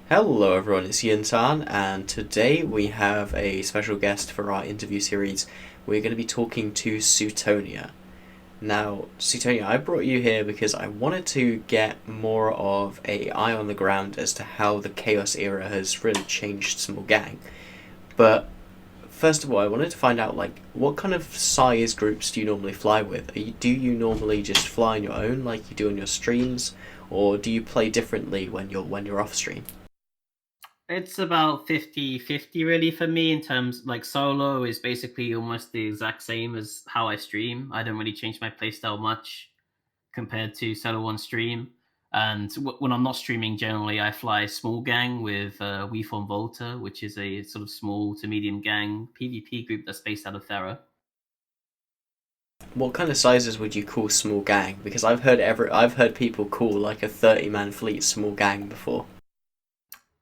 Hello everyone, it's Jin'taan, and today we have a special guest for our interview series. We're going to be talking to Suitonia. Now, Suitonia, I brought you here because I wanted to get more of a eye on the ground as to how the Chaos era has really changed Small Gang. But first of all, I wanted to find out what kind of size groups do you normally fly with? Do you normally just fly on your own like you do on your streams, or do you play differently when you're off stream? It's about 50-50 really for me in terms like solo is basically almost the exact same as how I stream. I don't really change my playstyle much compared to solo on stream. And when I'm not streaming, generally I fly small gang with We Form Volta, which is a sort of small to medium gang PvP group that's based out of Thera. What kind of sizes would you call small gang? Because I've heard people call like a 30-man fleet small gang before.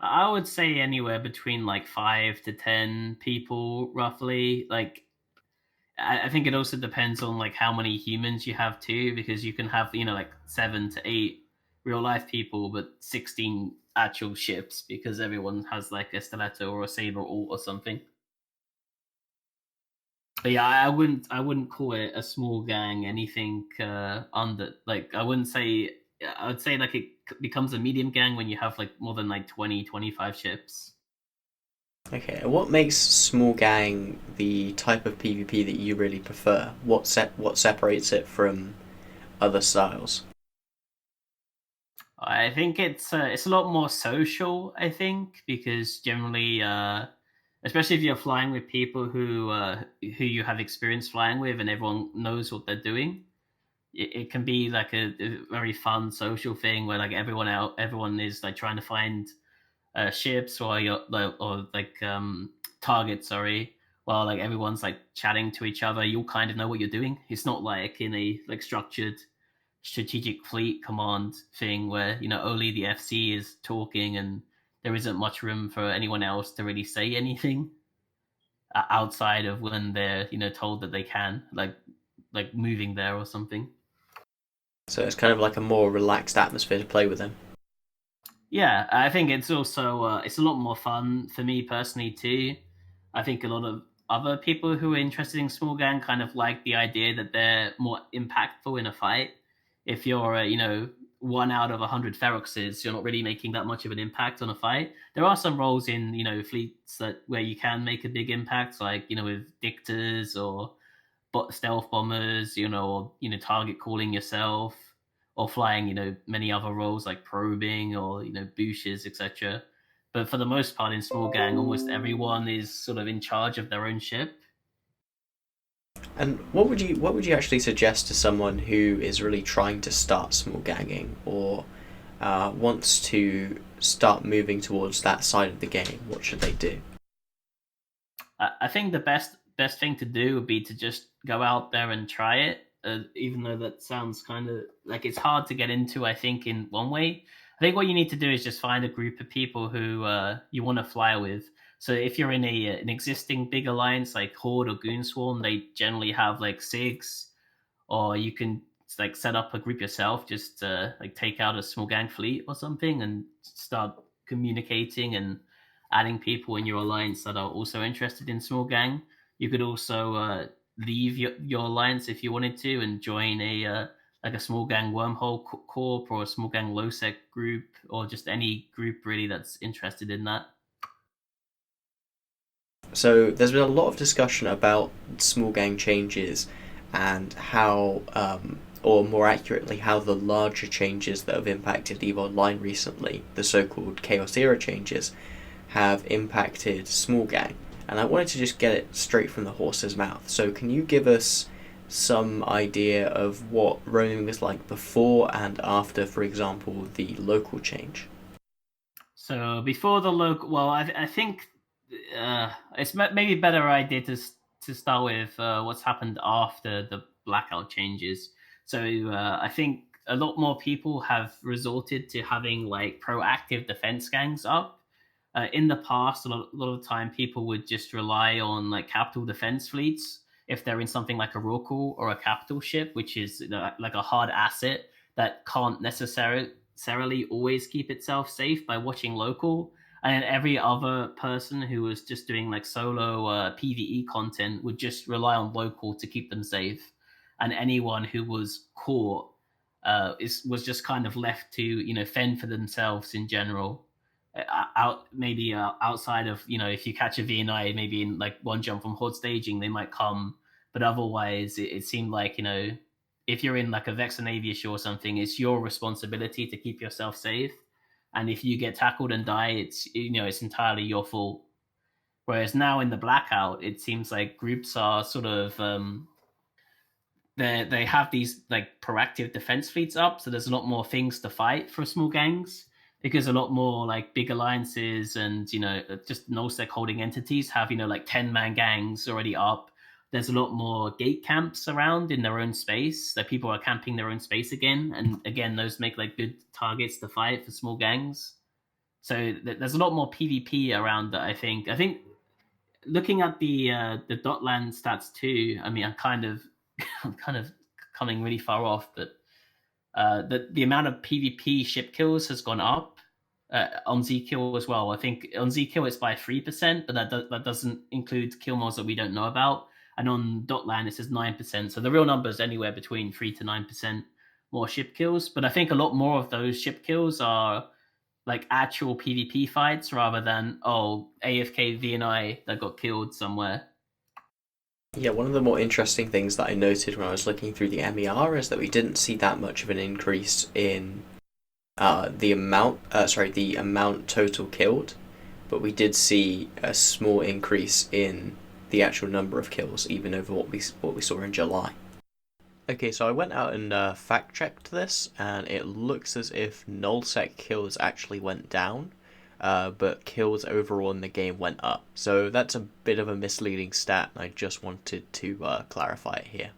I would say anywhere between like 5 to 10 people, roughly. Like I think it also depends on like how many humans you have too, because you can have like 7 to 8 real life people, but 16 actual ships because everyone has like a stiletto or a saber or something. But yeah, I wouldn't call it a small gang anything under like I wouldn't say I would say like it becomes a medium gang when you have like more than like 20-25 ships. Okay, and what makes small gang the type of PvP that you really prefer? What separates it from other styles? I think it's a lot more social. I think because generally, especially if you're flying with people who you have experience flying with, and everyone knows what they're doing, it can be like a very fun social thing where like everyone is like trying to find ships or targets. Sorry, while like everyone's like chatting to each other, you'll kind of know what you're doing. It's not like in a like structured strategic fleet command thing where only the FC is talking and there isn't much room for anyone else to really say anything outside of when they're told that they can like moving there or something. So it's kind of like a more relaxed atmosphere to play with them. Yeah, I think it's also it's a lot more fun for me personally too. I think a lot of other people who are interested in small gang kind of like the idea that they're more impactful in a fight. If you're one out of 100 feroxes, you're not really making that much of an impact on a fight. There are some roles in fleets that where you can make a big impact, like with dictors or stealth bombers, or target calling yourself, or flying, many other roles like probing or bushes, etc. But for the most part, in small gang, almost everyone is sort of in charge of their own ship. And what would you actually suggest to someone who is really trying to start small ganging or wants to start moving towards that side of the game? What should they do? I think the best thing to do would be to just go out there and try it. Even though that sounds kind of like it's hard to get into, I think in one way. I think what you need to do is just find a group of people who you want to fly with. So if you're in an existing big alliance like Horde or Goonswarm, they generally have like SIGs, or you can like set up a group yourself, just like take out a small gang fleet or something and start communicating and adding people in your alliance that are also interested in small gang. You could also leave your alliance if you wanted to and join a like a small gang wormhole corp or a small gang low sec group or just any group really that's interested in that. So there's been a lot of discussion about small gang changes and how, or more accurately, how the larger changes that have impacted EVE Online recently, the so-called Chaos Era changes, have impacted small gang. And I wanted to just get it straight from the horse's mouth. So can you give us some idea of what roaming was like before and after, for example, the local change? So before the local, well, I think it's maybe a better idea to start with what's happened after the blackout changes. So I think a lot more people have resorted to having like proactive defense gangs up. In the past, a lot of time people would just rely on like capital defense fleets if they're in something like a Rorqual or a capital ship, which is like a hard asset that can't necessarily necessarily always keep itself safe by watching local, and every other person who was just doing like solo PVE content would just rely on local to keep them safe, and anyone who was caught was just kind of left to fend for themselves in general. Out maybe outside of if you catch a VNI maybe in like one jump from horde staging they might come, but otherwise it seemed like if you're in like a Vex and Aviash or something, it's your responsibility to keep yourself safe, and if you get tackled and die, it's entirely your fault. Whereas now in the blackout, it seems like groups are sort of they have these like proactive defense fleets up, so there's a lot more things to fight for small gangs because a lot more like big alliances and just no-sec holding entities have like 10-man gangs already up. There's a lot more gate camps around in their own space that people are camping their own space again, and again those make like good targets to fight for small gangs. So there's a lot more PvP around that. I think looking at the Dotland stats too. I mean, I'm kind of coming really far off, but the amount of PvP ship kills has gone up on Zkill as well. I think on Zkill it's by 3%, but that doesn't include kill mods that we don't know about. And on Dotland it says 9%. So the real number is anywhere between 3 to 9% more ship kills. But I think a lot more of those ship kills are like actual PvP fights rather than AFK VNI that got killed somewhere. Yeah, one of the more interesting things that I noted when I was looking through the MER is that we didn't see that much of an increase in the amount total killed, but we did see a small increase in the actual number of kills, even over what we saw in July. Okay, so I went out and fact checked this, and it looks as if nullsec kills actually went down, but kills overall in the game went up. So that's a bit of a misleading stat, and I just wanted to clarify it here.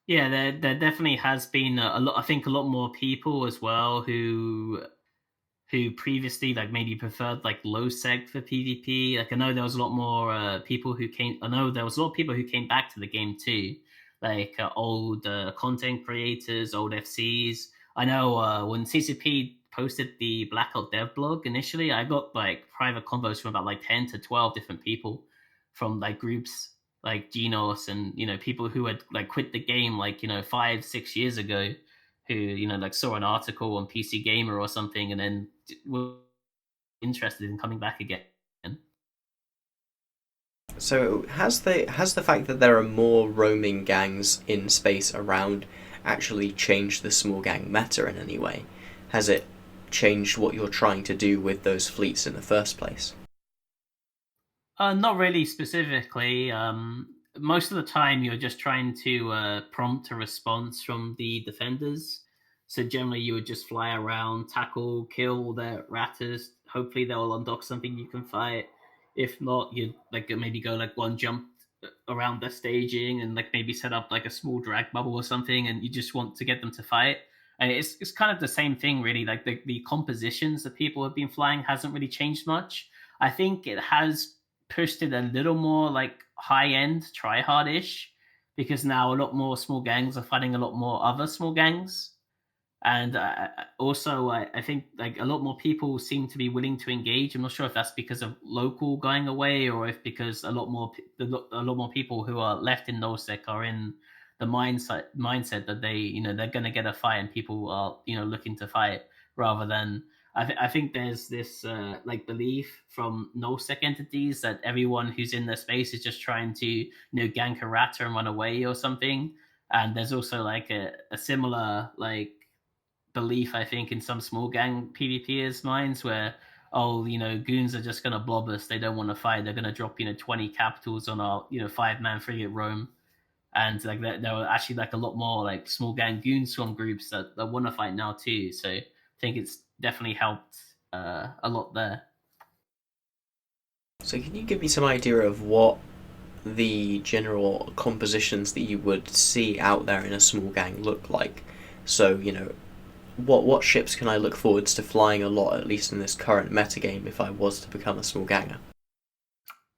Yeah, there definitely has been a lot. I think a lot more people as well who previously like maybe preferred like low seg for PvP. Like I know there was a lot more people who came. I know there was a lot of people who came back to the game too, like old content creators, old FCs. I know when CCP posted the Blackout Dev blog initially, I got like private convos from about like 10 to 12 different people from like groups like Genos and people who had like quit the game like 5-6 years ago, who like saw an article on PC Gamer or something and then were interested in coming back again. So has the fact that there are more roaming gangs in space around actually changed the small gang meta in any way? Has it changed what you're trying to do with those fleets in the first place? Not really specifically. Most of the time, you're just trying to prompt a response from the defenders. So generally, you would just fly around, tackle, kill their ratters. Hopefully, they'll undock something you can fight. If not, you'd like maybe go like one jump around their staging and like maybe set up like a small drag bubble or something, and you just want to get them to fight. And it's kind of the same thing, really. Like the compositions that people have been flying hasn't really changed much. I think it has pushed it a little more like high end, try hard ish, because now a lot more small gangs are fighting a lot more other small gangs. And also, I think like a lot more people seem to be willing to engage. I'm not sure if that's because of local going away or if because a lot more people who are left in NoSec are in the mindset that they're going to get a fight and people are looking to fight rather than I think there's this like belief from NoSec entities that everyone who's in their space is just trying to gank a rat and run away or something. And there's also like a similar like belief, I think, in some small gang PvPers' minds where, goons are just going to blob us. They don't want to fight. They're going to drop, 20 capitals on our, 5-man frigate Rome. And like there are actually like a lot more like small gang goon swarm groups that want to fight now too. So I think it's definitely helped a lot there. So can you give me some idea of what the general compositions that you would see out there in a small gang look like? So, what ships can I look forwards to flying a lot, at least in this current metagame, if I was to become a small ganger?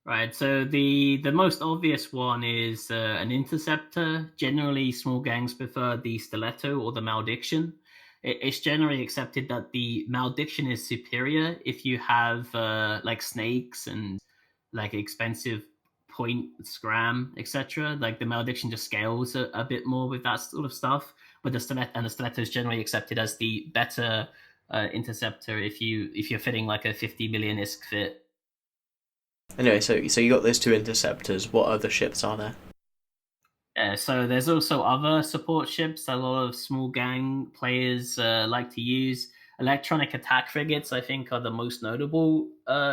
Right, so the most obvious one is an interceptor. Generally, small gangs prefer the stiletto or the malediction. it's generally accepted that the malediction is superior if you have like snakes and like expensive point scram, etc. Like the malediction just scales a bit more with that sort of stuff. But the stiletto is generally accepted as the better interceptor if you're fitting like a 50 million ISK fit. Anyway, so you got those two interceptors. What other ships are there? So there's also other support ships that a lot of small gang players like to use. Electronic attack frigates, I think, are the most notable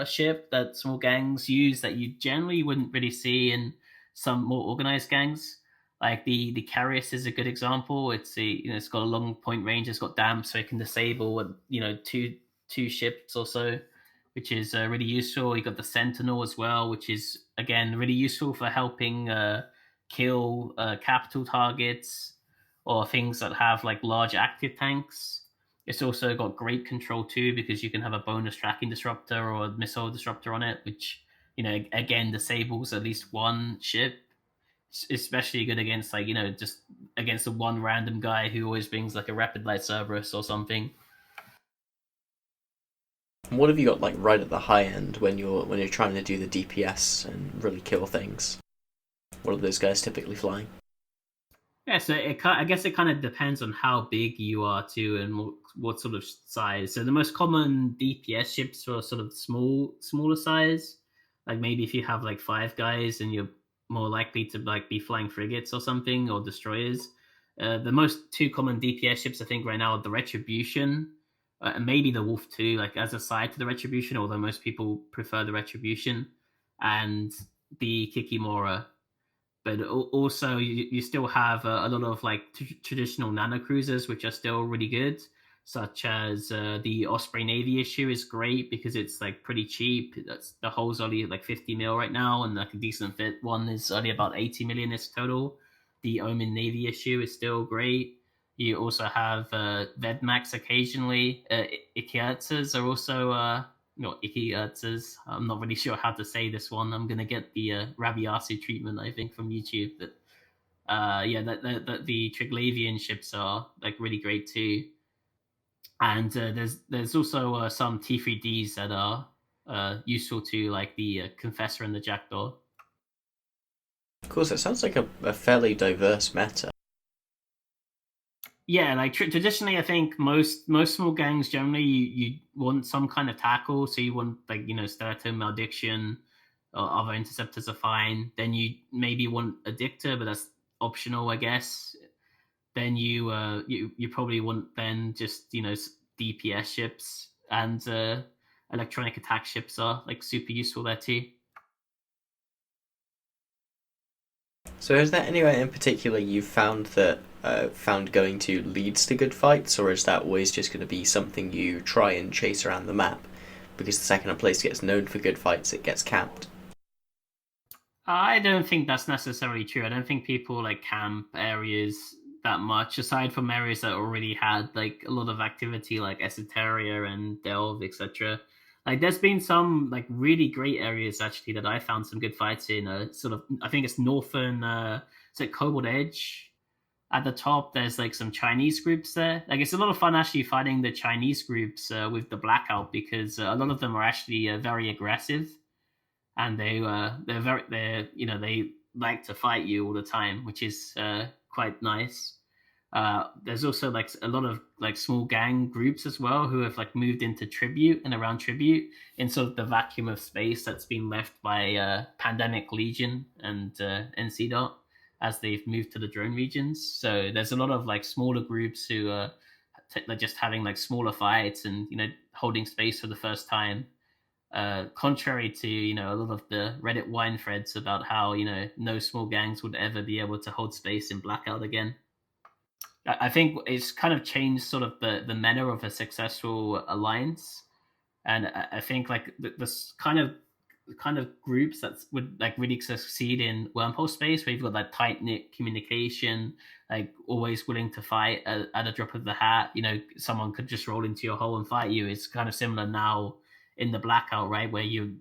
ship that small gangs use that you generally wouldn't really see in some more organized gangs. Like the Carius is a good example. It's got a long point range. It's got damp, so it can disable two ships or so, which is really useful. You got the Sentinel as well, which is again really useful for helping. Kill capital targets or things that have like large active tanks. It's also got great control too because you can have a bonus tracking disruptor or a missile disruptor on it, which again disables at least one ship. Especially good against just against the one random guy who always brings like a rapid light Cerberus or something. What have you got like right at the high end when you're trying to do the DPS and really kill things? What are those guys typically flying? Yeah, so I guess it kind of depends on how big you are too, and what sort of size. So the most common DPS ships are sort of smaller size. Like maybe if you have like 5 guys, and you're more likely to like be flying frigates or something or destroyers. The most two common DPS ships I think right now are the Retribution, and maybe the Wolf too, like as a side to the Retribution. Although most people prefer the Retribution, and the Kikimora, but also you still have a lot of like traditional nano cruisers which are still really good, such as the Osprey Navy issue is great because it's like pretty cheap. The hull's only like 50 mil right now, and like a decent fit one is only about 80 million is total. The Omen Navy issue is still great. You also have Vedmax occasionally. Ikiatsas are also Ikiatsas. I'm not really sure how to say this one. I'm gonna get the Rabiasu treatment, I think, from YouTube. But yeah, the Triglavian ships are like really great too. And there's also some T3Ds that are useful too, like the Confessor and the Jackdaw. Of course, it sounds like a fairly diverse meta. Yeah, like traditionally, I think most small gangs generally you want some kind of tackle. So you want like Sterato, Malediction, or other interceptors are fine. Then you maybe want a Dicta, but that's optional, I guess. Then you probably want then just DPS ships, and electronic attack ships are like super useful there too. So, is there anywhere in particular you've found that found going to leads to good fights, or is that always just going to be something you try and chase around the map? Because the second a place gets known for good fights, it gets capped. I don't think that's necessarily true. I don't think people like camp areas that much, aside from areas that already had like a lot of activity, like Esoteria and Delve, etc. Like, there's been some like really great areas actually that I found some good fights in. Sort of, I think it's northern. Is it Cobalt Edge? At the top, there's like some Chinese groups there. Like, it's a lot of fun actually fighting the Chinese groups with the blackout because a lot of them are actually very aggressive, and they like to fight you all the time, which is quite nice. There's also like a lot of like small gang groups as well who have like moved into Tribute and around Tribute in sort of the vacuum of space that's been left by Pandemic Legion and NC Dot as they've moved to the drone regions. So there's a lot of like smaller groups who are like just having like smaller fights and holding space for the first time, contrary to a lot of the Reddit wine threads about how no small gangs would ever be able to hold space in Blackout again. I think it's kind of changed sort of the meta of a successful alliance, and I think like this kind of groups that would like really succeed in wormhole space, where you've got that tight knit communication, like always willing to fight at a drop of the hat. Someone could just roll into your hole and fight you. It's kind of similar now in the Blackout, right, where you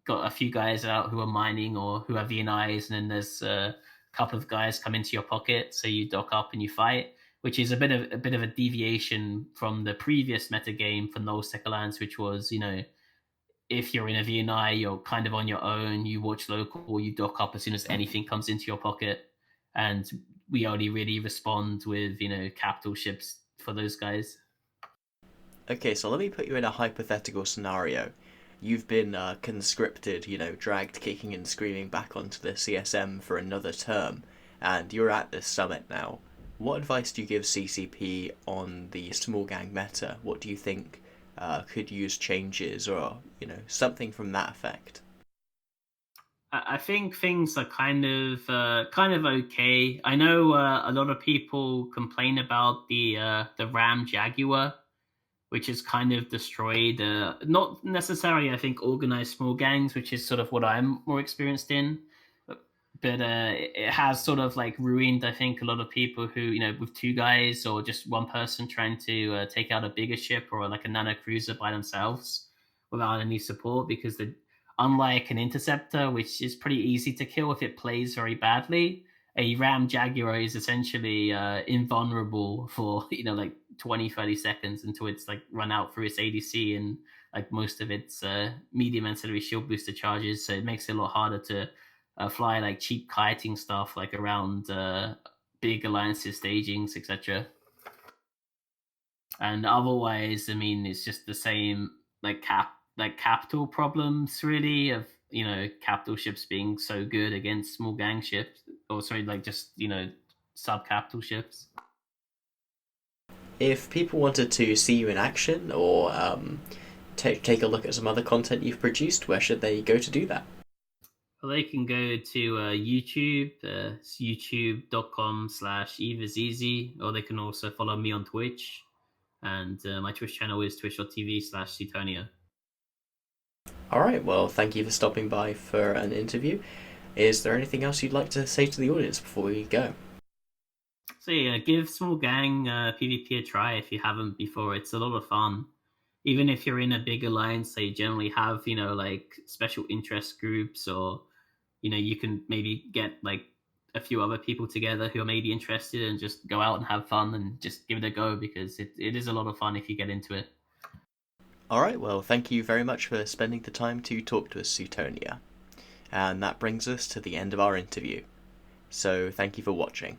got a few guys out who are mining or who have VNIs, and then there's a couple of guys come into your pocket, so you dock up and you fight. which is a bit of a deviation from the previous metagame for No Sec Alliance, which was, if you're in a VNI, you're kind of on your own. You watch local, you dock up as soon as anything comes into your pocket, and we only really respond with capital ships for those guys. Okay, so let me put you in a hypothetical scenario. You've been conscripted, dragged kicking and screaming back onto the CSM for another term, and you're at this summit now. What advice do you give CCP on the small gang meta? What do you think could use changes, or something from that effect? I think things are kind of okay. I know a lot of people complain about the Ram Jaguar, which has kind of destroyed, not necessarily, I think, organized small gangs, which is sort of what I'm more experienced in. But it has sort of like ruined, I think, a lot of people who, with two guys or just one person trying to take out a bigger ship or like a nano cruiser by themselves without any support, because unlike an interceptor, which is pretty easy to kill if it plays very badly, a Ram Jaguar is essentially invulnerable for like 20-30 seconds until it's like run out through its ADC and like most of its medium ancillary shield booster charges. So it makes it a lot harder to fly like cheap kiting stuff like around big alliances stagings, etc. And otherwise, I mean, it's just the same like capital problems really of capital ships being so good against small gang ships, or sorry, like just sub capital ships. If people wanted to see you in action or take a look at some other content you've produced, where should they go to do that? Well, they can go to YouTube, it's youtube.com/evaseasy, or they can also follow me on Twitch. And my Twitch channel is twitch.tv/Suitonia. All right, well, thank you for stopping by for an interview. Is there anything else you'd like to say to the audience before we go? So yeah, give Small Gang PvP a try if you haven't before. It's a lot of fun. Even if you're in a big alliance, they generally have like special interest groups, or you can maybe get like a few other people together who are maybe interested and just go out and have fun and just give it a go, because it is a lot of fun if you get into it. All right, well, thank you very much for spending the time to talk to us, Suitonia. And that brings us to the end of our interview. So thank you for watching.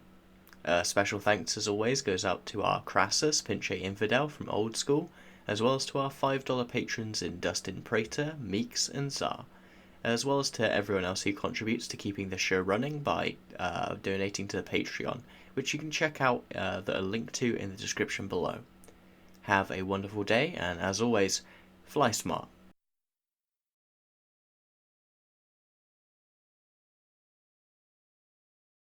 Special thanks, as always, goes out to our Crassus, Pinche Infidel from Old School, as well as to our $5 patrons in Dustin Prater, Meeks, and Czar, as well as to everyone else who contributes to keeping the show running by donating to the Patreon, which you can check out the link to in the description below. Have a wonderful day, and as always, fly smart.